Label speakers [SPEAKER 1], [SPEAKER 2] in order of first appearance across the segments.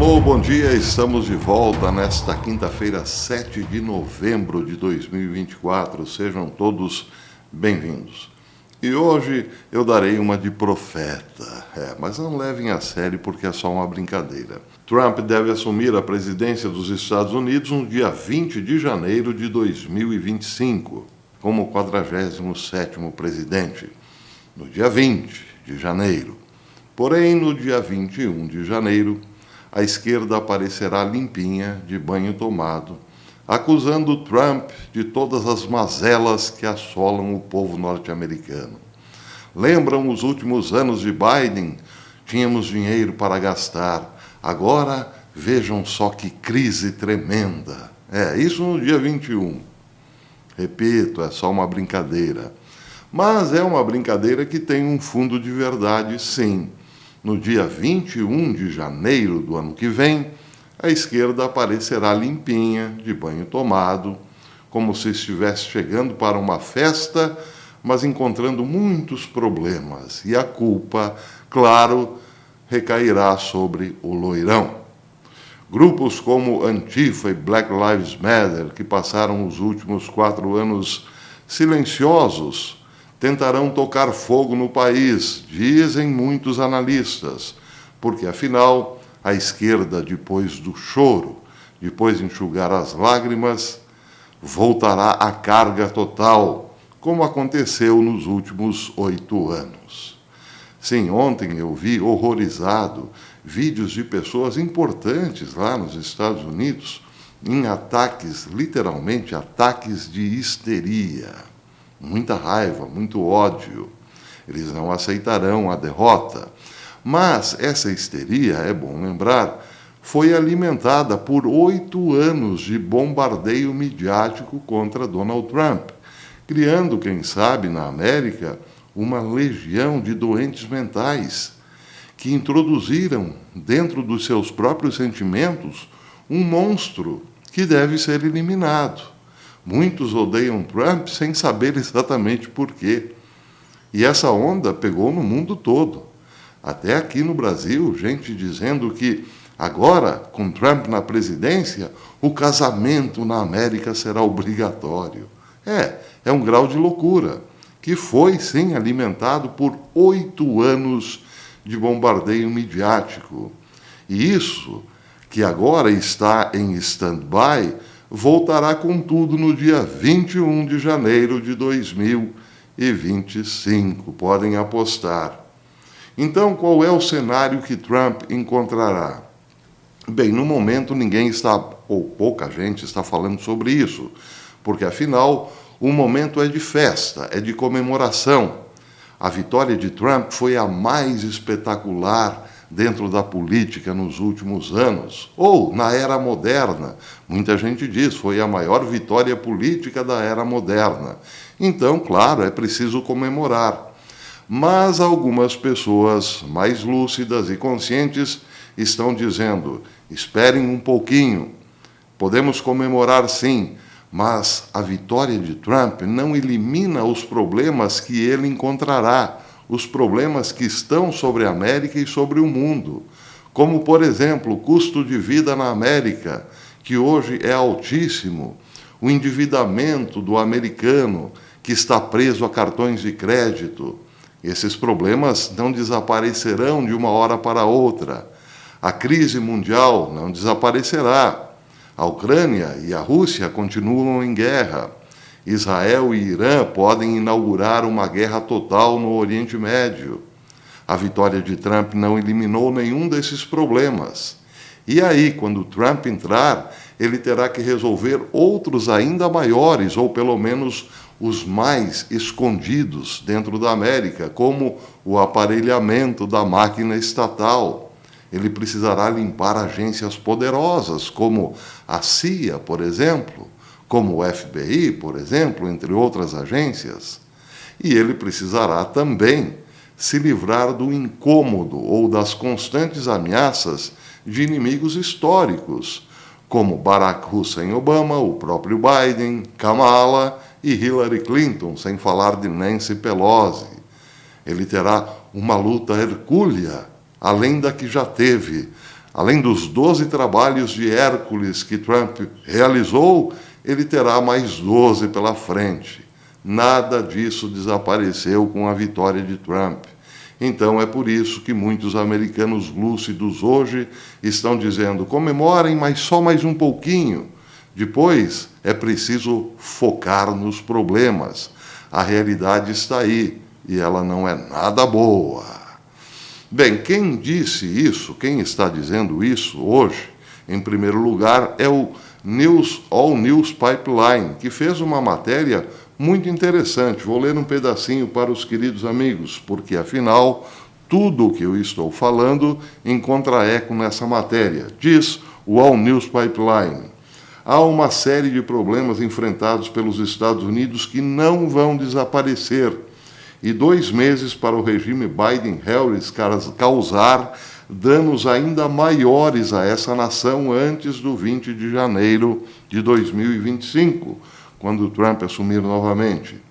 [SPEAKER 1] Alô, bom dia, estamos de volta nesta quinta-feira, 7 de novembro de 2024. Sejam todos bem-vindos. E hoje eu darei uma de profeta, mas não levem a sério porque é só uma brincadeira. Trump deve assumir a presidência dos Estados Unidos no dia 20 de janeiro de 2025, como 47º presidente, no dia 20 de janeiro. Porém, no dia 21 de janeiro, a esquerda aparecerá limpinha, de banho tomado, acusando Trump de todas as mazelas que assolam o povo norte-americano. Lembram os últimos anos de Biden? Tínhamos dinheiro para gastar. Agora, vejam só que crise tremenda. Isso no dia 21. Repito, é só uma brincadeira. Mas é uma brincadeira que tem um fundo de verdade, sim. No dia 21 de janeiro do ano que vem, a esquerda aparecerá limpinha, de banho tomado, como se estivesse chegando para uma festa, mas encontrando muitos problemas. E a culpa, claro, recairá sobre o loirão. Grupos como Antifa e Black Lives Matter, que passaram os últimos 4 anos silenciosos, tentarão tocar fogo no país, dizem muitos analistas, porque, afinal, a esquerda, depois do choro, depois de enxugar as lágrimas, voltará à carga total, como aconteceu nos últimos 8 anos. Sim, ontem eu vi, horrorizado, vídeos de pessoas importantes lá nos Estados Unidos em ataques, literalmente ataques de histeria. Muita raiva, muito ódio. Eles não aceitarão a derrota. Mas essa histeria, é bom lembrar, foi alimentada por 8 anos de bombardeio midiático contra Donald Trump, criando, quem sabe, na América, uma legião de doentes mentais que introduziram dentro dos seus próprios sentimentos um monstro que deve ser eliminado. Muitos odeiam Trump sem saber exatamente por quê. E essa onda pegou no mundo todo. Até aqui no Brasil, gente dizendo que agora, com Trump na presidência, o casamento na América será obrigatório. É um grau de loucura, que foi, sim, alimentado por 8 anos de bombardeio midiático. E isso, que agora está em stand-by, voltará com tudo no dia 21 de janeiro de 2025. Podem apostar. Então, qual é o cenário que Trump encontrará? Bem, no momento ninguém está, ou pouca gente está falando sobre isso, porque afinal o momento é de festa, é de comemoração. A vitória de Trump foi a mais espetacular dentro da política nos últimos anos, ou na era moderna. Muita gente diz, foi a maior vitória política da era moderna. Então, claro, é preciso comemorar. Mas algumas pessoas mais lúcidas e conscientes estão dizendo, esperem um pouquinho, podemos comemorar sim, mas a vitória de Trump não elimina os problemas que ele encontrará, os problemas que estão sobre a América e sobre o mundo, como, por exemplo, o custo de vida na América, que hoje é altíssimo, o endividamento do americano, que está preso a cartões de crédito. Esses problemas não desaparecerão de uma hora para outra. A crise mundial não desaparecerá. A Ucrânia e a Rússia continuam em guerra. Israel e Irã podem inaugurar uma guerra total no Oriente Médio. A vitória de Trump não eliminou nenhum desses problemas. E aí, quando Trump entrar, ele terá que resolver outros ainda maiores, ou pelo menos os mais escondidos dentro da América, como o aparelhamento da máquina estatal. Ele precisará limpar agências poderosas, como a CIA, por exemplo, como o FBI, por exemplo, entre outras agências. E ele precisará também se livrar do incômodo ou das constantes ameaças de inimigos históricos, como Barack Hussein Obama, o próprio Biden, Kamala e Hillary Clinton, sem falar de Nancy Pelosi. Ele terá uma luta hercúlea, além da que já teve Além dos 12 trabalhos de Hércules que Trump realizou, ele terá mais 12 pela frente. Nada disso desapareceu com a vitória de Trump. Então é por isso que muitos americanos lúcidos hoje estão dizendo: comemorem, mas só mais um pouquinho. Depois é preciso focar nos problemas. A realidade está aí e ela não é nada boa. Bem, quem disse isso, quem está dizendo isso hoje, em primeiro lugar, é o All News Pipeline, que fez uma matéria muito interessante. Vou ler um pedacinho para os queridos amigos, porque, afinal, tudo o que eu estou falando encontra eco nessa matéria. Diz o All News Pipeline: há uma série de problemas enfrentados pelos Estados Unidos que não vão desaparecer, e 2 meses para o regime Biden-Harris causar danos ainda maiores a essa nação antes do 20 de janeiro de 2025, quando Trump assumir novamente.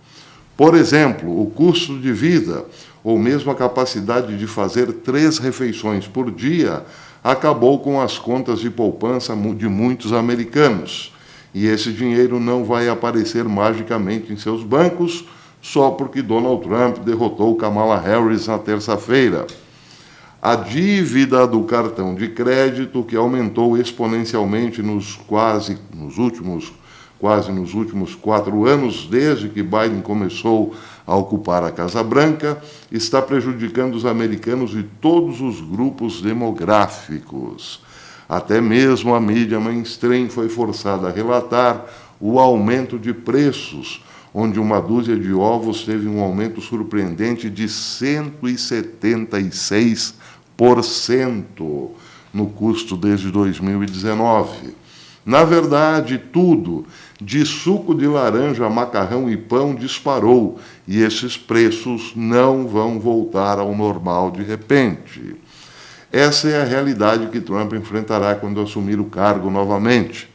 [SPEAKER 1] Por exemplo, o custo de vida, ou mesmo a capacidade de fazer 3 refeições por dia, acabou com as contas de poupança de muitos americanos. E esse dinheiro não vai aparecer magicamente em seus bancos só porque Donald Trump derrotou Kamala Harris na terça-feira. A dívida do cartão de crédito, que aumentou exponencialmente nos últimos 4 anos, desde que Biden começou a ocupar a Casa Branca, está prejudicando os americanos de todos os grupos demográficos. Até mesmo a mídia mainstream foi forçada a relatar o aumento de preços, onde uma dúzia de ovos teve um aumento surpreendente de 176% no custo desde 2019. Na verdade, tudo, de suco de laranja, macarrão e pão, disparou, e esses preços não vão voltar ao normal de repente. Essa é a realidade que Trump enfrentará quando assumir o cargo novamente.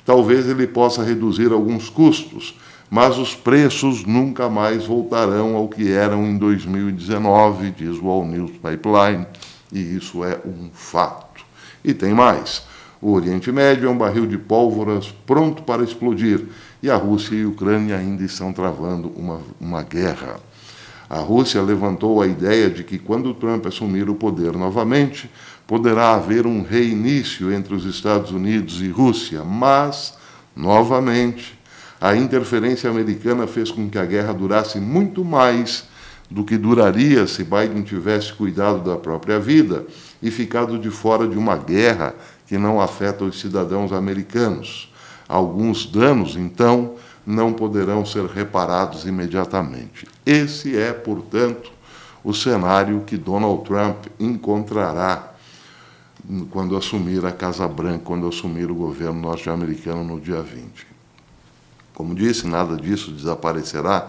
[SPEAKER 1] Talvez ele possa reduzir alguns custos, mas os preços nunca mais voltarão ao que eram em 2019, diz o All News Pipeline, e isso é um fato. E tem mais: o Oriente Médio é um barril de pólvoras pronto para explodir, e a Rússia e a Ucrânia ainda estão travando uma guerra. A Rússia levantou a ideia de que, quando Trump assumir o poder novamente, poderá haver um reinício entre os Estados Unidos e Rússia, mas, novamente, a interferência americana fez com que a guerra durasse muito mais do que duraria se Biden tivesse cuidado da própria vida e ficado de fora de uma guerra que não afeta os cidadãos americanos. Alguns danos, então, não poderão ser reparados imediatamente. Esse é, portanto, o cenário que Donald Trump encontrará quando assumir a Casa Branca, quando assumir o governo norte-americano no dia 20. Como disse, nada disso desaparecerá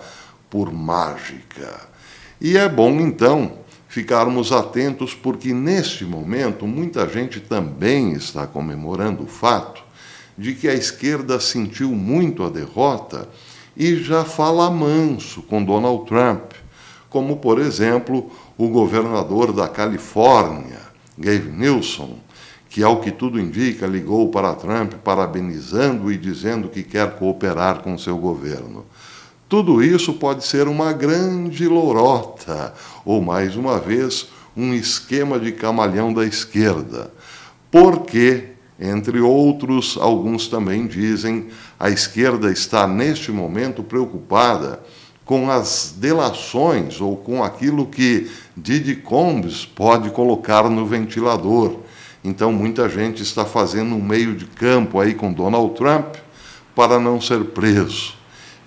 [SPEAKER 1] por mágica. E é bom, então, ficarmos atentos, porque, neste momento, muita gente também está comemorando o fato de que a esquerda sentiu muito a derrota e já fala manso com Donald Trump, como, por exemplo, o governador da Califórnia, Gavin Newsom, que, ao que tudo indica, ligou para Trump parabenizando e dizendo que quer cooperar com seu governo. Tudo isso pode ser uma grande lorota, ou, mais uma vez, um esquema de camaleão da esquerda. Porque, entre outros, alguns também dizem, a esquerda está, neste momento, preocupada com as delações ou com aquilo que Diddy Combs pode colocar no ventilador. Então, muita gente está fazendo um meio de campo aí com Donald Trump para não ser preso.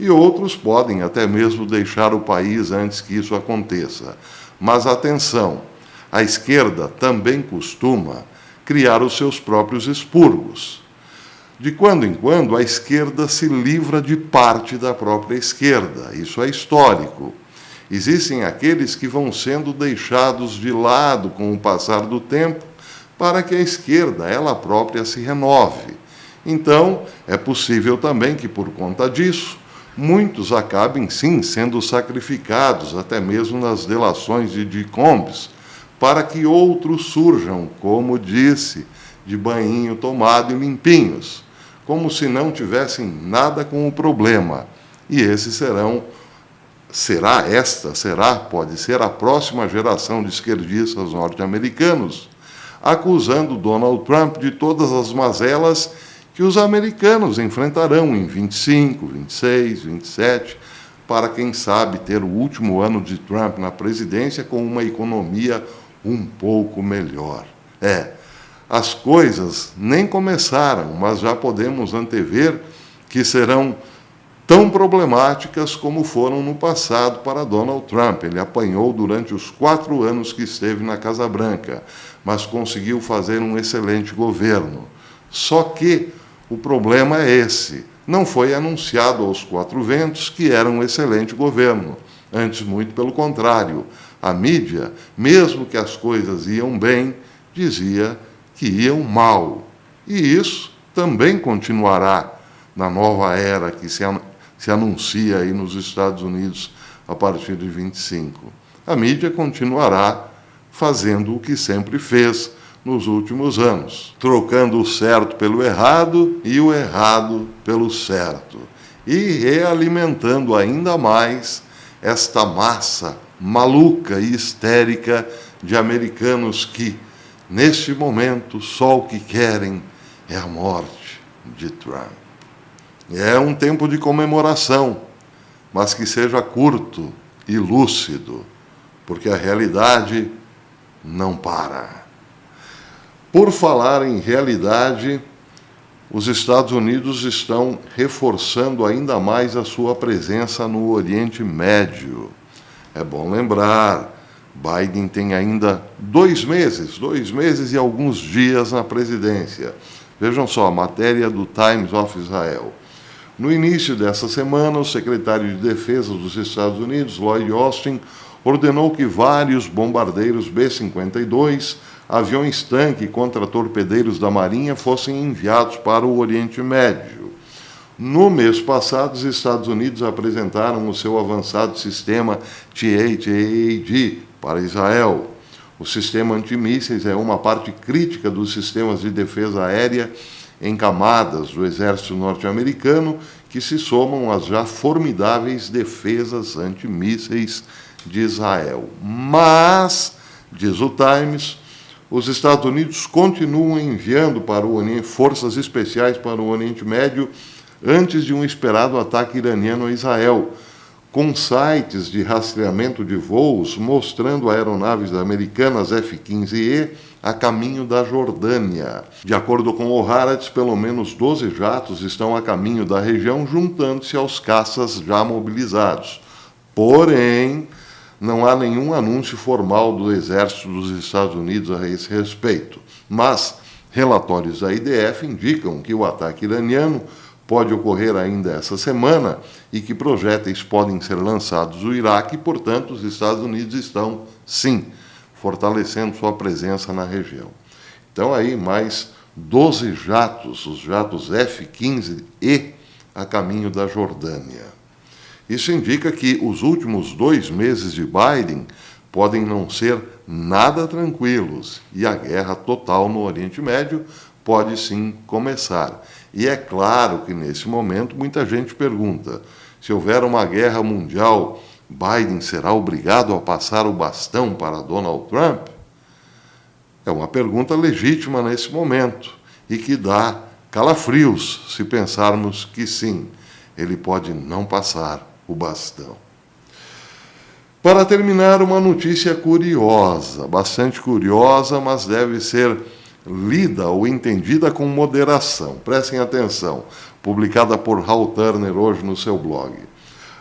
[SPEAKER 1] E outros podem até mesmo deixar o país antes que isso aconteça. Mas atenção, a esquerda também costuma criar os seus próprios expurgos. De quando em quando, a esquerda se livra de parte da própria esquerda. Isso é histórico. Existem aqueles que vão sendo deixados de lado com o passar do tempo para que a esquerda, ela própria, se renove. Então, é possível também que, por conta disso, muitos acabem, sim, sendo sacrificados, até mesmo nas delações de Diddy Combs, para que outros surjam, como disse, de banhinho tomado e limpinhos, como se não tivessem nada com o problema. E esses pode ser a próxima geração de esquerdistas norte-americanos, acusando Donald Trump de todas as mazelas que os americanos enfrentarão em 25, 26, 27, para, quem sabe, ter o último ano de Trump na presidência com uma economia um pouco melhor. As coisas nem começaram, mas já podemos antever que serão tão problemáticas como foram no passado para Donald Trump. Ele apanhou durante os 4 anos que esteve na Casa Branca, mas conseguiu fazer um excelente governo. Só que o problema é esse: não foi anunciado aos 4 ventos que era um excelente governo. Antes, muito pelo contrário. A mídia, mesmo que as coisas iam bem, dizia que iam mal. E isso também continuará na nova era que se anuncia aí nos Estados Unidos a partir de 25. A mídia continuará fazendo o que sempre fez nos últimos anos, trocando o certo pelo errado e o errado pelo certo, e realimentando ainda mais esta massa maluca e histérica de americanos que, neste momento, só o que querem é a morte de Trump. É um tempo de comemoração, mas que seja curto e lúcido, porque a realidade não para. Por falar em realidade, os Estados Unidos estão reforçando ainda mais a sua presença no Oriente Médio. É bom lembrar, Biden tem ainda 2 meses e alguns dias na presidência. Vejam só, a matéria do Times of Israel. No início dessa semana, o secretário de Defesa dos Estados Unidos, Lloyd Austin, ordenou que vários bombardeiros B-52, aviões-tanque contra torpedeiros da Marinha, fossem enviados para o Oriente Médio. No mês passado, os Estados Unidos apresentaram o seu avançado sistema THAAD para Israel. O sistema antimísseis é uma parte crítica dos sistemas de defesa aérea em camadas do exército norte-americano, que se somam às já formidáveis defesas antimísseis de Israel. Mas, diz o Times, os Estados Unidos continuam enviando para o forças especiais para o Oriente Médio antes de um esperado ataque iraniano a Israel, com sites de rastreamento de voos mostrando aeronaves americanas F-15E a caminho da Jordânia. De acordo com o Haaretz, pelo menos 12 jatos estão a caminho da região, juntando-se aos caças já mobilizados. Porém, não há nenhum anúncio formal do Exército dos Estados Unidos a esse respeito. Mas relatórios da IDF indicam que o ataque iraniano pode ocorrer ainda essa semana e que projéteis podem ser lançados no Iraque e, portanto, os Estados Unidos estão, sim, fortalecendo sua presença na região. Então, aí, mais 12 jatos, os jatos F-15E, a caminho da Jordânia. Isso indica que os últimos 2 meses de Biden podem não ser nada tranquilos e a guerra total no Oriente Médio pode sim começar. E é claro que, nesse momento, muita gente pergunta: se houver uma guerra mundial, Biden será obrigado a passar o bastão para Donald Trump? É uma pergunta legítima nesse momento e que dá calafrios se pensarmos que sim, ele pode não passar o bastão. Para terminar, uma notícia curiosa, bastante curiosa, mas deve ser lida ou entendida com moderação. Prestem atenção, publicada por Hal Turner hoje no seu blog.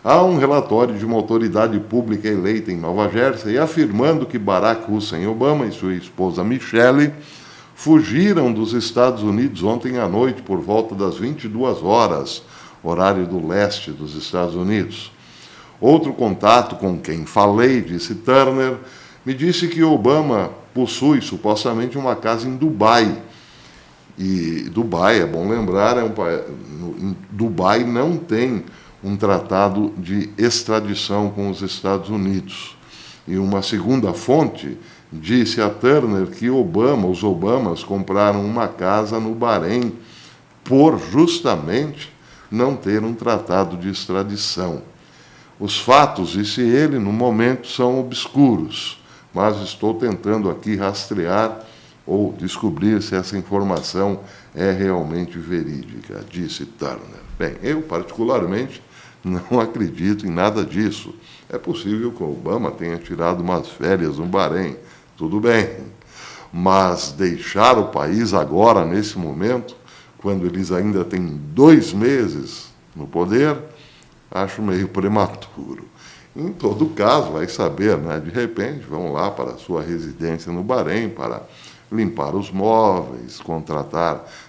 [SPEAKER 1] Há um relatório de uma autoridade pública eleita em Nova Jersey afirmando que Barack Hussein Obama e sua esposa Michelle fugiram dos Estados Unidos ontem à noite por volta das 22 horas, horário do leste dos Estados Unidos. Outro contato com quem falei, disse Turner, me disse que Obama possui supostamente uma casa em Dubai. E Dubai, é bom lembrar, Dubai não tem um tratado de extradição com os Estados Unidos. E uma segunda fonte disse a Turner que os Obamas compraram uma casa no Bahrein por justamente não ter um tratado de extradição. Os fatos, disse ele, no momento são obscuros, mas estou tentando aqui rastrear ou descobrir se essa informação é realmente verídica, disse Turner. Bem, eu particularmente não acredito em nada disso. É possível que o Obama tenha tirado umas férias no Bahrein, tudo bem, mas deixar o país agora, nesse momento, quando eles ainda têm 2 meses no poder, acho meio prematuro. Em todo caso, vai saber, né? De repente, vão lá para a sua residência no Bahrein para limpar os móveis,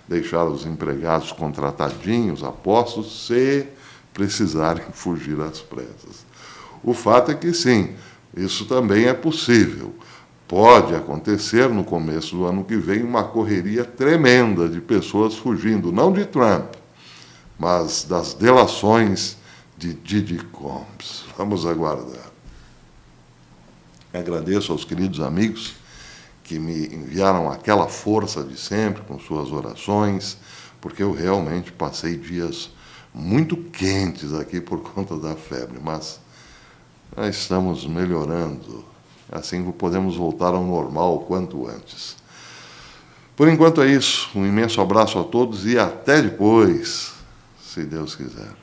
[SPEAKER 1] deixar os empregados contratadinhos, apostos, se precisarem fugir às pressas. O fato é que sim, isso também é possível. Pode acontecer no começo do ano que vem uma correria tremenda de pessoas fugindo, não de Trump, mas das delações de Diddy Combs. Vamos aguardar. Agradeço aos queridos amigos que me enviaram aquela força de sempre com suas orações, porque eu realmente passei dias muito quentes aqui por conta da febre, mas nós estamos melhorando. Assim podemos voltar ao normal o quanto antes. Por enquanto é isso. Um imenso abraço a todos e até depois, se Deus quiser.